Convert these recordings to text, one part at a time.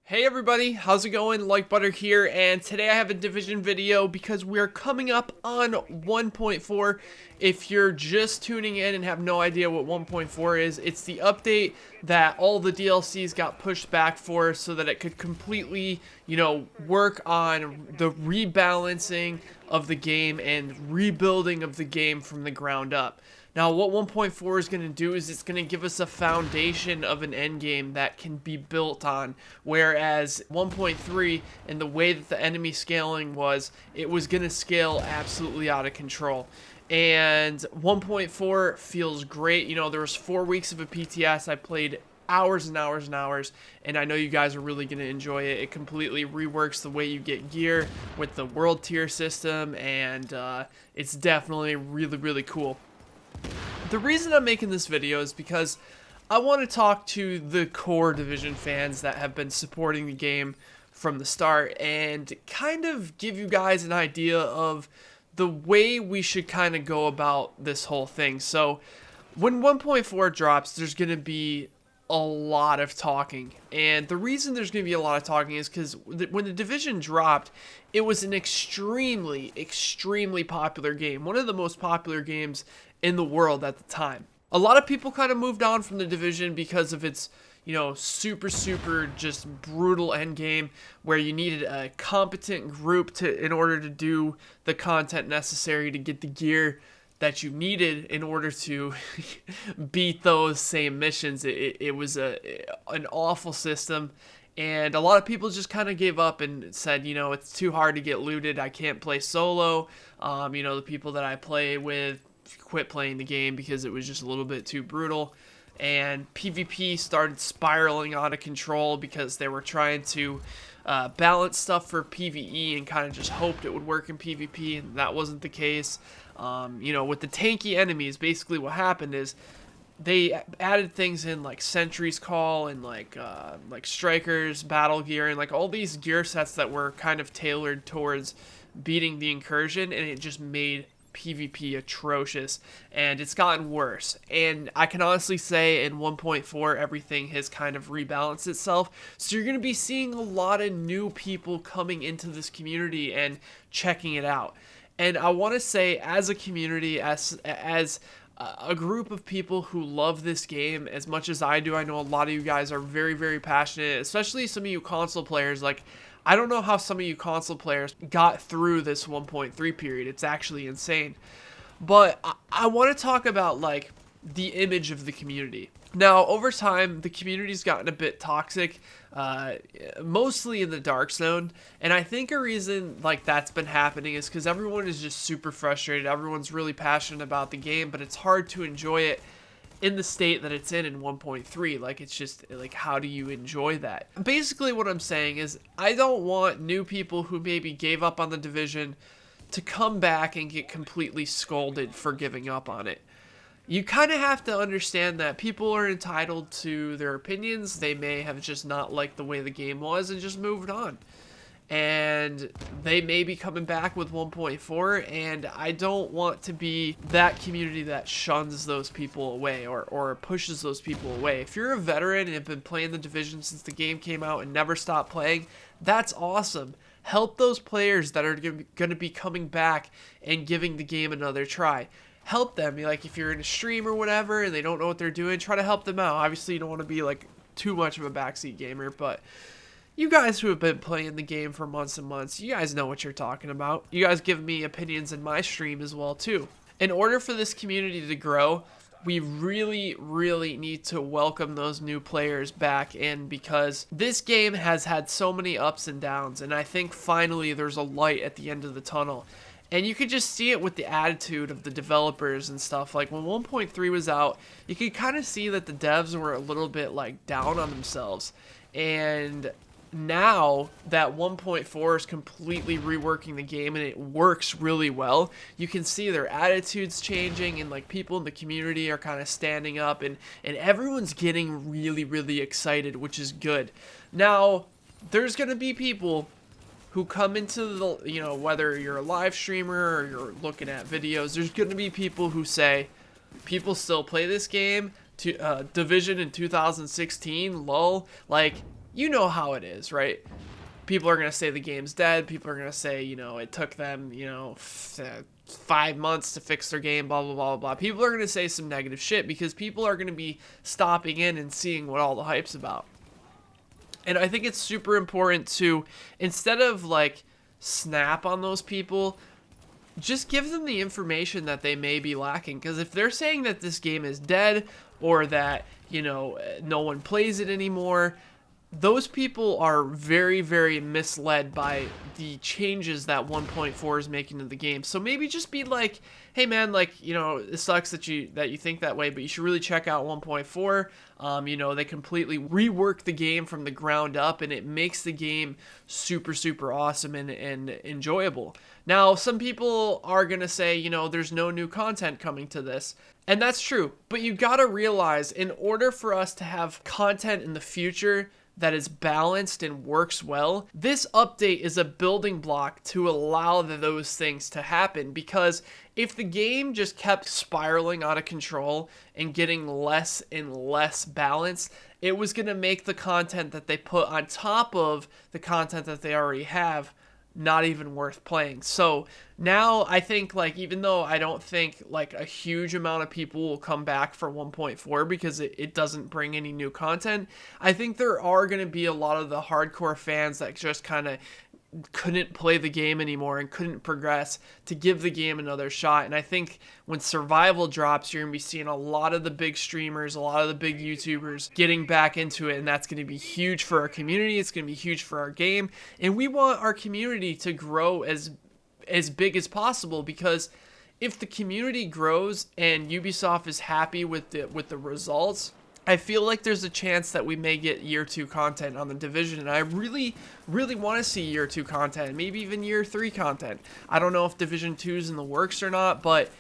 Hey everybody, how's it going? Like Butter here, and today I have a Division video because we're coming up on 1.4. If you're just tuning in and have no idea what 1.4 is, it's the update that all the DLCs got pushed back for so that it could completely, work on the rebalancing of the game and rebuilding of the game from the ground up. Now, what 1.4 is going to do is it's going to give us a foundation of an endgame that can be built on, whereas 1.3 and the way that the enemy scaling was, it was going to scale absolutely out of control. And 1.4 feels great. There was 4 weeks of a PTS. I played hours and hours and hours, and I know you guys are really going to enjoy it. It completely reworks the way you get gear with the world tier system, and it's definitely really, really cool. The reason I'm making this video is because I want to talk to the core Division fans that have been supporting the game from the start and kind of give you guys an idea of the way we should kind of go about this whole thing. So when 1.4 drops, there's going to be a lot of talking, and the reason there's going to be a lot of talking is because when the Division dropped, it was an extremely popular game, one of the most popular games in the world at the time. A lot of people kind of moved on from the Division because of its super just brutal end game where you needed a competent group in order to do the content necessary to get the gear that you needed in order to beat those same missions. It was an awful system, and a lot of people just kind of gave up and said, it's too hard to get looted. I can't play solo. The people that I play with quit playing the game because it was just a little bit too brutal. And PvP started spiraling out of control because they were trying to balance stuff for PvE and kind of just hoped it would work in PvP, and that wasn't the case. With the tanky enemies, basically what happened is they added things in like Sentry's Call and like Strikers, Battle Gear, and like all these gear sets that were kind of tailored towards beating the Incursion, and it just made PvP atrocious, and it's gotten worse. And I can honestly say in 1.4 everything has kind of rebalanced itself, so you're going to be seeing a lot of new people coming into this community and checking it out. And I want to say, as a community, as a group of people who love this game as much as I do, I know a lot of you guys are very passionate, especially some of you console players. Like, I don't know how some of you console players got through this 1.3 period. It's actually insane. But I want to talk about, like, the image of the community. Now, over time, the community's gotten a bit toxic, mostly in the Dark Zone, and I think a reason like that's been happening is because everyone is just super frustrated. Everyone's really passionate about the game, but it's hard to enjoy it in the state that it's in 1.3. Like, it's just like, how do you enjoy that? Basically what I'm saying is I don't want new people who maybe gave up on the Division to come back and get completely scolded for giving up on it. You kind of have to understand that people are entitled to their opinions. They may have just not liked the way the game was and just moved on. And they may be coming back with 1.4, and I don't want to be that community that shuns those people away or pushes those people away. If you're a veteran and have been playing the Division since the game came out and never stopped playing, that's awesome. Help those players that are going to be coming back and giving the game another try. Help them. Like, if you're in a stream or whatever and they don't know what they're doing, try to help them out. Obviously, you don't want to be like too much of a backseat gamer, but you guys who have been playing the game for months and months, you guys know what you're talking about. You guys give me opinions in my stream as well too. In order for this community to grow, we really need to welcome those new players back in, because this game has had so many ups and downs, and I think finally there's a light at the end of the tunnel. And you could just see it with the attitude of the developers and stuff. Like, when 1.3 was out, you could kind of see that the devs were a little bit like down on themselves. And now that 1.4 is completely reworking the game and it works really well, you can see their attitudes changing, and like people in the community are kind of standing up, and everyone's getting really excited, which is good. Now, there's going to be people who come into the, whether you're a live streamer or you're looking at videos, there's going to be people who say, people still play this game, Division in 2016, lol. Like, you know how it is, right? People are going to say the game's dead. People are going to say, you know, it took them, you know, 5 months to fix their game, blah, blah, blah, blah. People are going to say some negative shit because people are going to be stopping in and seeing what all the hype's about. And I think it's super important to, instead of like snap on those people, just give them the information that they may be lacking. Because if they're saying that this game is dead or that, you know, no one plays it anymore, those people are very, very misled by the changes that 1.4 is making to the game. So maybe just be like, hey man, like, you know, it sucks that you think that way, but you should really check out 1.4. You know, they completely rework the game from the ground up, and it makes the game super, super awesome and enjoyable. Now, some people are going to say, you know, there's no new content coming to this. And that's true. But you got to realize, in order for us to have content in the future that is balanced and works well, this update is a building block to allow those things to happen. Because if the game just kept spiraling out of control and getting less and less balanced, it was going to make the content that they put on top of the content that they already have not even worth playing. So now I think, like, even though I don't think like a huge amount of people will come back for 1.4 because it doesn't bring any new content, I think there are going to be a lot of the hardcore fans that just kind of couldn't play the game anymore and couldn't progress to give the game another shot. And I think when survival drops, you're going to be seeing a lot of the big streamers, a lot of the big YouTubers getting back into it, and that's going to be huge for our community. It's going to be huge for our game, and we want our community to grow as big as possible, because if the community grows and Ubisoft is happy with the results, I feel like there's a chance that we may get year 2 content on the Division, and I really, really want to see year 2 content, maybe even year 3 content. I don't know if Division 2 is in the works or not, but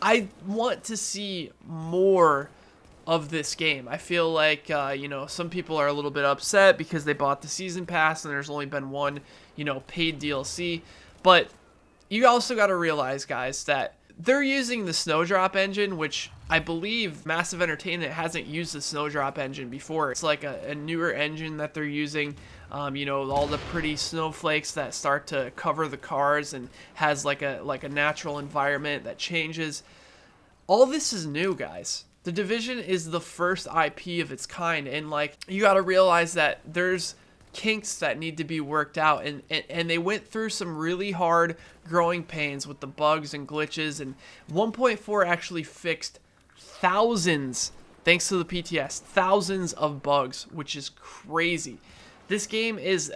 I want to see more of this game. I feel like, you know, some people are a little bit upset because they bought the season pass and there's only been one, you know, paid DLC, but you also got to realize, guys, that they're using the Snowdrop engine, which I believe Massive Entertainment hasn't used the Snowdrop engine before. It's like a newer engine that they're using. You know, all the pretty snowflakes that start to cover the cars and has like a natural environment that changes. All this is new, guys. The Division is the first IP of its kind, and like, you got to realize that there's kinks that need to be worked out, and they went through some really hard growing pains with the bugs and glitches, and 1.4 actually fixed thousands, thanks to the PTS, thousands of bugs, which is crazy. This game is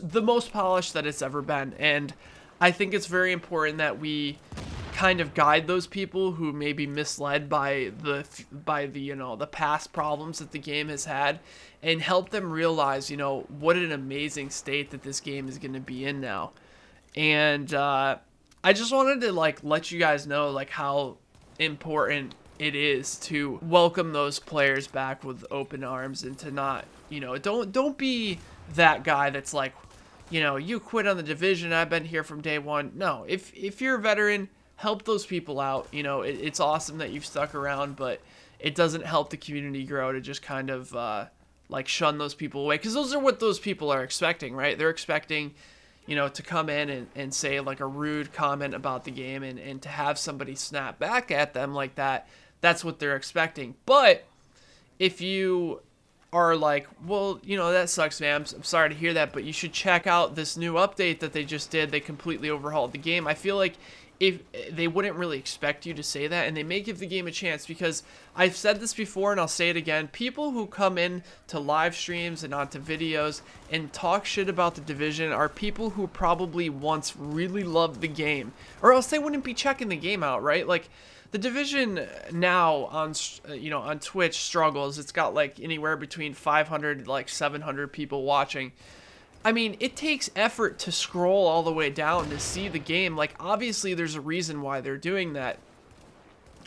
the most polished that it's ever been, and I think it's very important that we kind of guide those people who may be misled by the you know, the past problems that the game has had, and help them realize, you know, what an amazing state that this game is going to be in now. And I just wanted to like let you guys know like how important it is to welcome those players back with open arms, and to not, you know, don't be that guy that's like, you know, you quit on the Division, I've been here from day one. No, if you're a veteran, help those people out. You know, it's awesome that you've stuck around, but it doesn't help the community grow to just kind of like shun those people away, because those are what those people are expecting, right? They're expecting, you know, to come in and say like a rude comment about the game, and to have somebody snap back at them like that. That's what they're expecting. But if you are like, well, you know, that sucks, man, I'm sorry to hear that, but you should check out this new update that they just did. They completely overhauled the game. I feel like if they wouldn't really expect you to say that, and they may give the game a chance, because I've said this before and I'll say it again, people who come in to live streams and onto videos and talk shit about the Division are people who probably once really loved the game, or else they wouldn't be checking the game out, right? Like, the Division now on, you know, on Twitch struggles. It's got like anywhere between 500 like 700 people watching. I mean, it takes effort to scroll all the way down to see the game. Like, obviously there's a reason why they're doing that,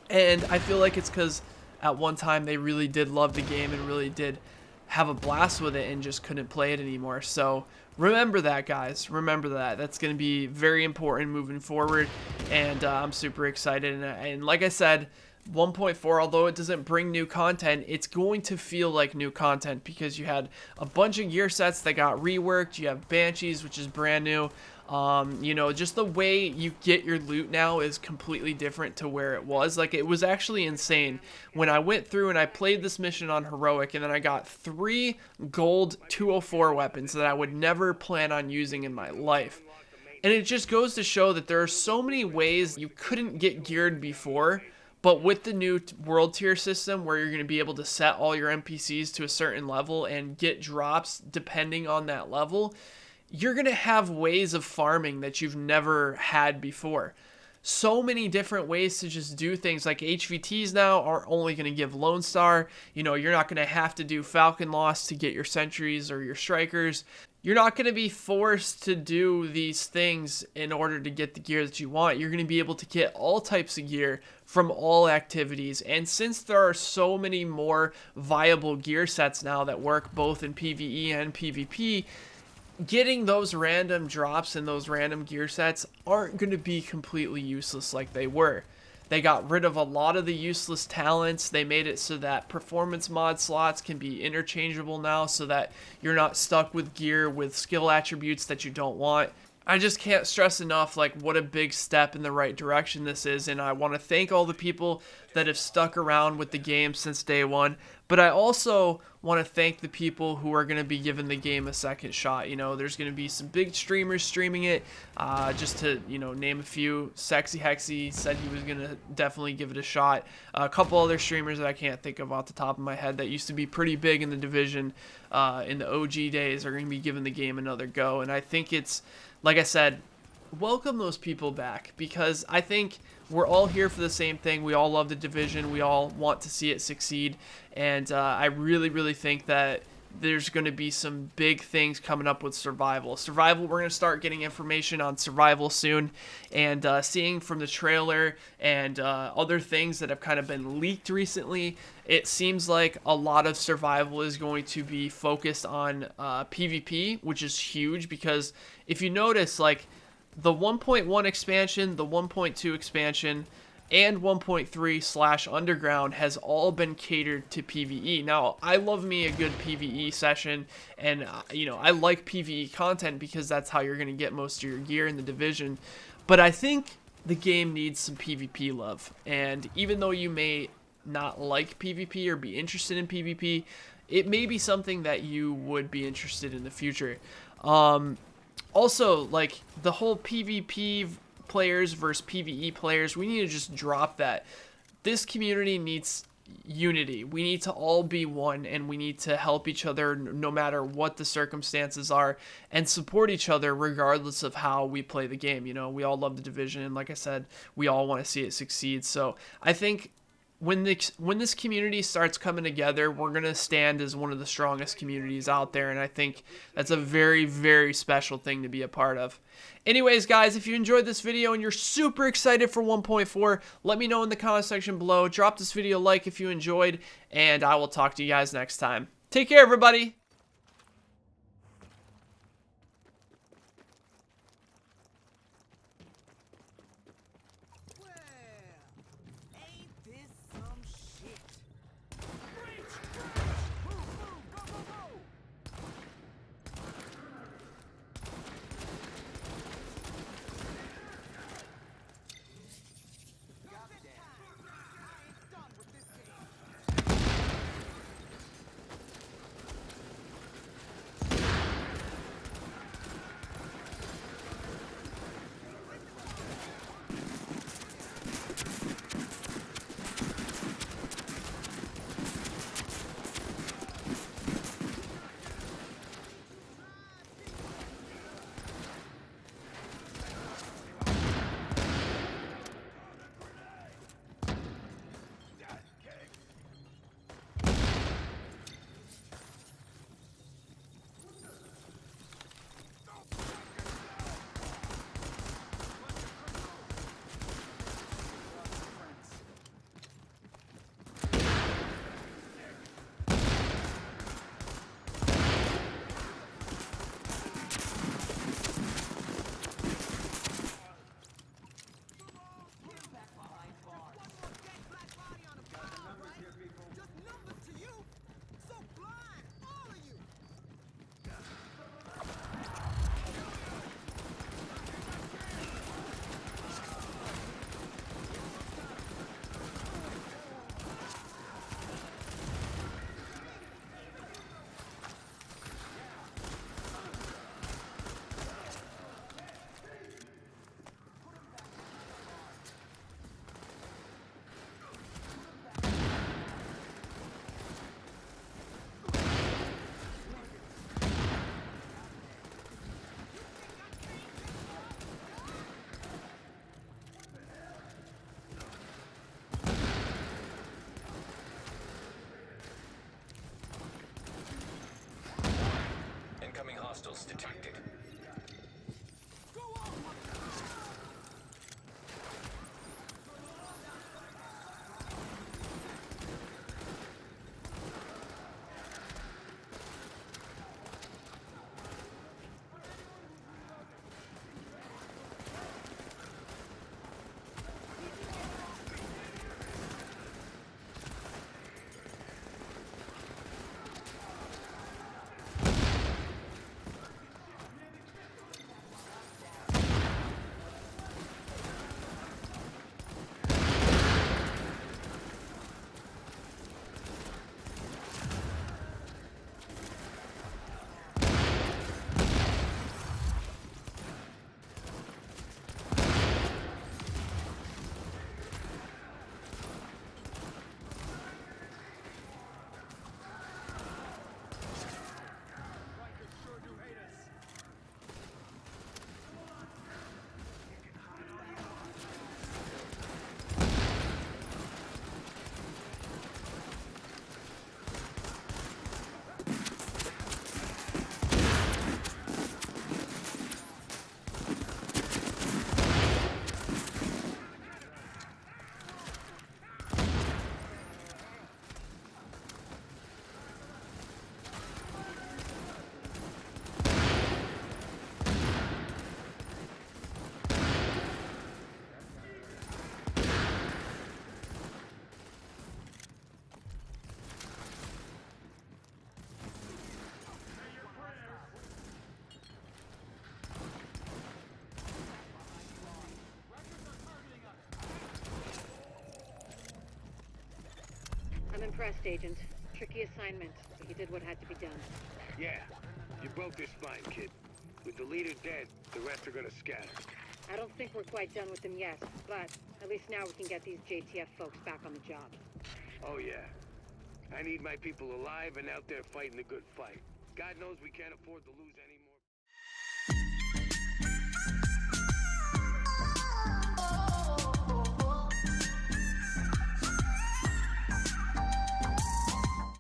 and I feel like it's because at one time they really did love the game and really did have a blast with it, and just couldn't play it anymore. So remember that, guys. Remember that. That's going to be very important moving forward, and I'm super excited. And like I said, 1.4, although it doesn't bring new content, it's going to feel like new content because you had a bunch of gear sets that got reworked. You have Banshees, which is brand new. You know, just the way you get your loot now is completely different to where it was. Like, it was actually insane when I went through and I played this mission on Heroic, and then I got 3 gold 204 weapons that I would never plan on using in my life. And it just goes to show that there are so many ways you couldn't get geared before, but with the new world tier system where you're going to be able to set all your NPCs to a certain level and get drops depending on that level, you're going to have ways of farming that you've never had before. So many different ways to just do things. Like HVTs now are only going to give Lone Star. You know, you're not going to have to do Falcon Loss to get your sentries or your strikers. You're not going to be forced to do these things in order to get the gear that you want. You're going to be able to get all types of gear from all activities. And since there are so many more viable gear sets now that work both in PvE and PvP, getting those random drops and those random gear sets aren't going to be completely useless like they were. They got rid of a lot of the useless talents. They made it so that performance mod slots can be interchangeable now so that you're not stuck with gear with skill attributes that you don't want. I just can't stress enough like what a big step in the right direction this is, and I want to thank all the people that have stuck around with the game since day one, but I also want to thank the people who are going to be giving the game a second shot. You know, there's going to be some big streamers streaming it, just to, you know, name a few. Sexy Hexy said he was going to definitely give it a shot. A couple other streamers that I can't think of off the top of my head that used to be pretty big in the division in the OG days are going to be giving the game another go, and I think it's, like I said, welcome those people back, because I think we're all here for the same thing. We all love the division. We all want to see it succeed, and I really, really think that there's going to be some big things coming up with Survival. Survival, we're going to start getting information on Survival soon, and seeing from the trailer and other things that have kind of been leaked recently, it seems like a lot of Survival is going to be focused on PvP, which is huge, because if you notice, like, the 1.1 expansion, the 1.2 expansion, and 1.3/Underground has all been catered to PvE. Now, I love me a good PvE session, and you know, I like PvE content because that's how you're going to get most of your gear in the division. But I think the game needs some PvP love, and even though you may not like PvP or be interested in PvP, it may be something that you would be interested in the future. Also, like, the whole PvP players versus PvE players, we need to just drop that. This community needs unity. We need to all be one, and we need to help each other no matter what the circumstances are, and support each other regardless of how we play the game. You know, we all love the division, and like I said, we all want to see it succeed. So I think when this community starts coming together, we're going to stand as one of the strongest communities out there, and I think that's a very, very special thing to be a part of. Anyways, guys, if you enjoyed this video and you're super excited for 1.4, let me know in the comment section below. Drop this video a like if you enjoyed, and I will talk to you guys next time. Take care, everybody! hostiles detected. I'm impressed, Agent. Tricky assignment, but you did what had to be done. Yeah, you broke their spine, kid. With the leader dead, the rest are gonna scatter. I don't think we're quite done with them yet, but at least now we can get these JTF folks back on the job. Oh yeah. I need my people alive and out there fighting the good fight. God knows we can't afford to lose any more.